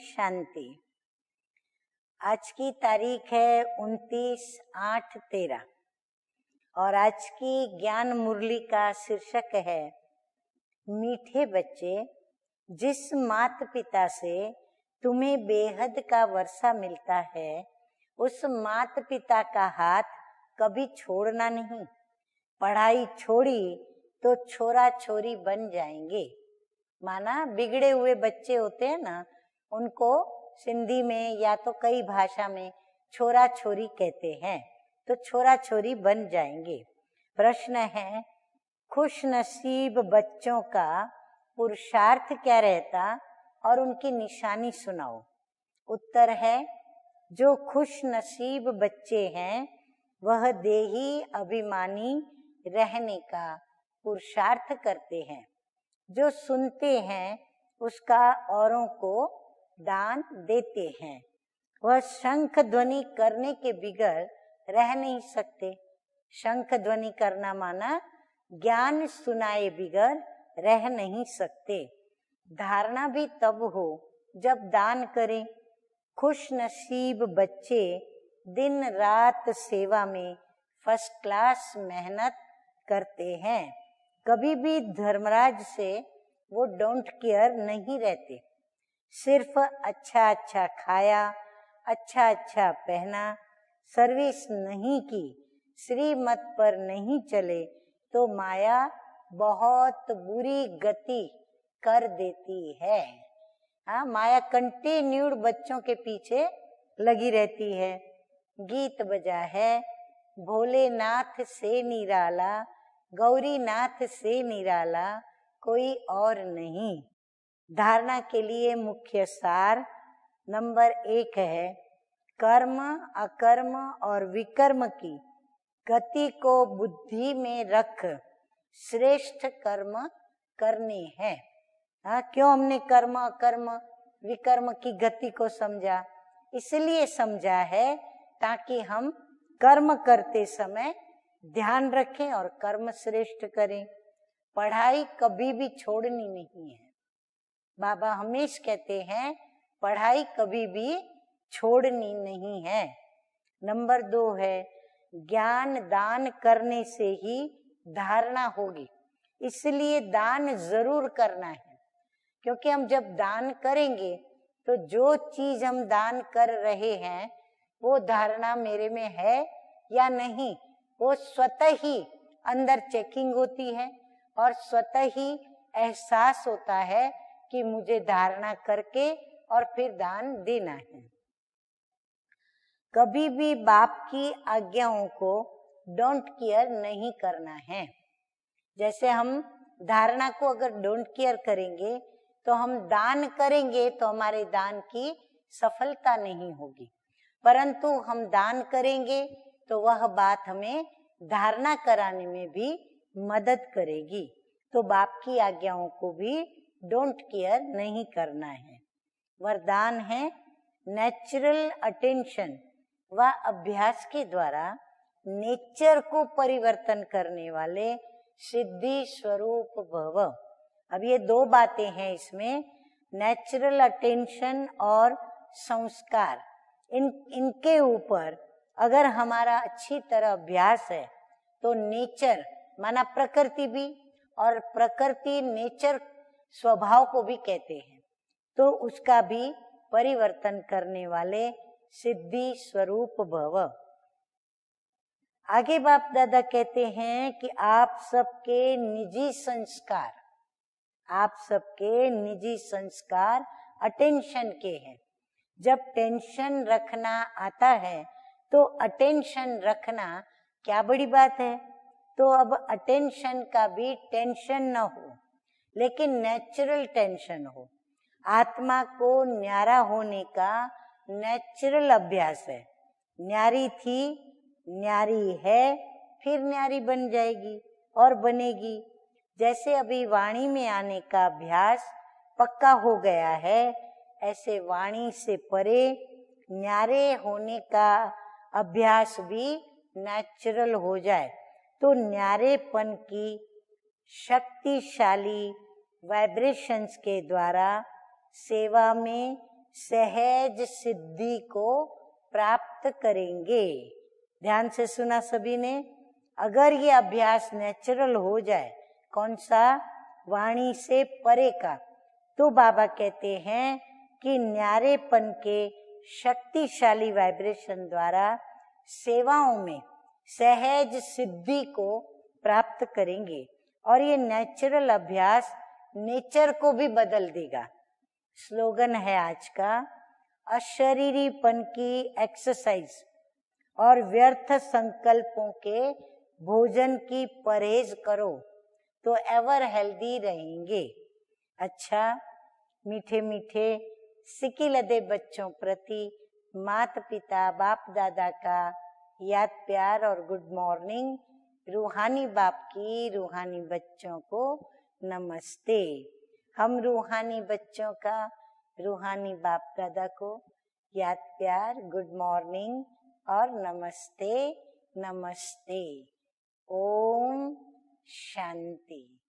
शांति। आज की तारीख है 29/8/13 और आज की ज्ञान मुरली का शीर्षक है मीठे बच्चे, जिस माता पिता से तुम्हें बेहद का वर्षा मिलता है उस माता पिता का हाथ कभी छोड़ना नहीं। पढ़ाई छोड़ी तो छोरा छोरी बन जाएंगे। माना बिगड़े हुए बच्चे होते हैं ना, उनको सिंधी में या तो कई भाषा में छोरा छोरी कहते हैं, तो छोरा छोरी बन जाएंगे। प्रश्न है, खुश नसीब बच्चों का पुरुषार्थ क्या रहता और उनकी निशानी सुनाओ। उत्तर है, जो खुश नसीब बच्चे हैं वह देही अभिमानी रहने का पुरुषार्थ करते हैं। जो सुनते हैं उसका औरों को दान देते हैं। वह शंख ध्वनि करने के बिगड़ रह नहीं सकते। शंख ध्वनि करना माना ज्ञान सुनाए बिगड़ रह नहीं सकते। धारणा भी तब हो जब दान करें। खुश नसीब बच्चे दिन रात सेवा में फर्स्ट क्लास मेहनत करते हैं। कभी भी धर्मराज से वो डोंट केयर नहीं रहते। सिर्फ अच्छा अच्छा खाया, अच्छा अच्छा पहना, सर्विस नहीं की, श्रीमत पर नहीं चले तो माया बहुत बुरी गति कर देती है। हाँ, माया कंटिन्यूड बच्चों के पीछे लगी रहती है। गीत बजा है, भोलेनाथ से निराला, गौरीनाथ से निराला कोई और नहीं। धारणा के लिए मुख्य सार नंबर 1 है, कर्म अकर्म और विकर्म की गति को बुद्धि में रख श्रेष्ठ कर्म करने हैं। हाँ, क्यों हमने कर्म अकर्म विकर्म की गति को समझा? इसलिए समझा है ताकि हम कर्म करते समय ध्यान रखें और कर्म श्रेष्ठ करें। पढ़ाई कभी भी छोड़नी नहीं है। बाबा हमेशा कहते हैं पढ़ाई कभी भी छोड़नी नहीं है। नंबर 2 है, ज्ञान दान करने से ही धारणा होगी, इसलिए दान जरूर करना है। क्योंकि हम जब दान करेंगे तो जो चीज हम दान कर रहे हैं वो धारणा मेरे में है या नहीं, वो स्वतः ही अंदर चेकिंग होती है और स्वतः ही एहसास होता है कि मुझे धारणा करके और फिर दान देना है। कभी भी बाप की आज्ञाओं को डोंट केयर नहीं करना है। जैसे हम धारणा को अगर डोंट केयर करेंगे तो हम दान करेंगे तो हमारे दान की सफलता नहीं होगी, परंतु हम दान करेंगे तो वह बात हमें धारणा कराने में भी मदद करेगी। तो बाप की आज्ञाओं को भी डोंट केयर नहीं करना है। वरदान है, नेचुरल अटेंशन व अभ्यास के द्वारा नेचर को परिवर्तन करने वाले सिद्धि स्वरूप भव। अब ये 2 बातें हैं इसमें, नेचुरल अटेंशन और संस्कार। इनके ऊपर अगर हमारा अच्छी तरह अभ्यास है तो नेचर माना प्रकृति भी, और प्रकृति नेचर स्वभाव को भी कहते हैं, तो उसका भी परिवर्तन करने वाले सिद्धि स्वरूप भव। आगे बाप दादा कहते हैं कि आप सबके निजी संस्कार अटेंशन के हैं। जब टेंशन रखना आता है तो अटेंशन रखना क्या बड़ी बात है। तो अब अटेंशन का भी टेंशन न हो, लेकिन नेचुरल टेंशन हो। आत्मा को न्यारा होने का नेचुरल अभ्यास है। न्यारी थी, न्यारी है, फिर न्यारी बन जाएगी और बनेगी। जैसे अभी वाणी में आने का अभ्यास पक्का हो गया है, ऐसे वाणी से परे न्यारे होने का अभ्यास भी नेचुरल हो जाए तो न्यारेपन की शक्तिशाली वाइब्रेशंस के द्वारा सेवा में सहज सिद्धि को प्राप्त करेंगे। ध्यान से सुना सभी ने। अगर ये अभ्यास नेचुरल हो जाए, कौन सा? वाणी से परे का, तो बाबा कहते हैं कि न्यारेपन के शक्तिशाली वाइब्रेशन द्वारा सेवाओं में सहज सिद्धि को प्राप्त करेंगे। और ये नेचुरल अभ्यास नेचर को भी बदल देगा। स्लोगन है आज का, अशरीरीपन की एक्सरसाइज और व्यर्थ संकल्पों के भोजन की परहेज करो तो एवर हेल्दी रहेंगे। अच्छा, मीठे मीठे सिकिलदे बच्चों प्रति माता पिता बाप दादा का याद प्यार और गुड मॉर्निंग। रूहानी बाप की रूहानी बच्चों को नमस्ते। हम रूहानी बच्चों का रूहानी बाप दादा को याद प्यार, गुड मॉर्निंग और नमस्ते नमस्ते। ओम शांति।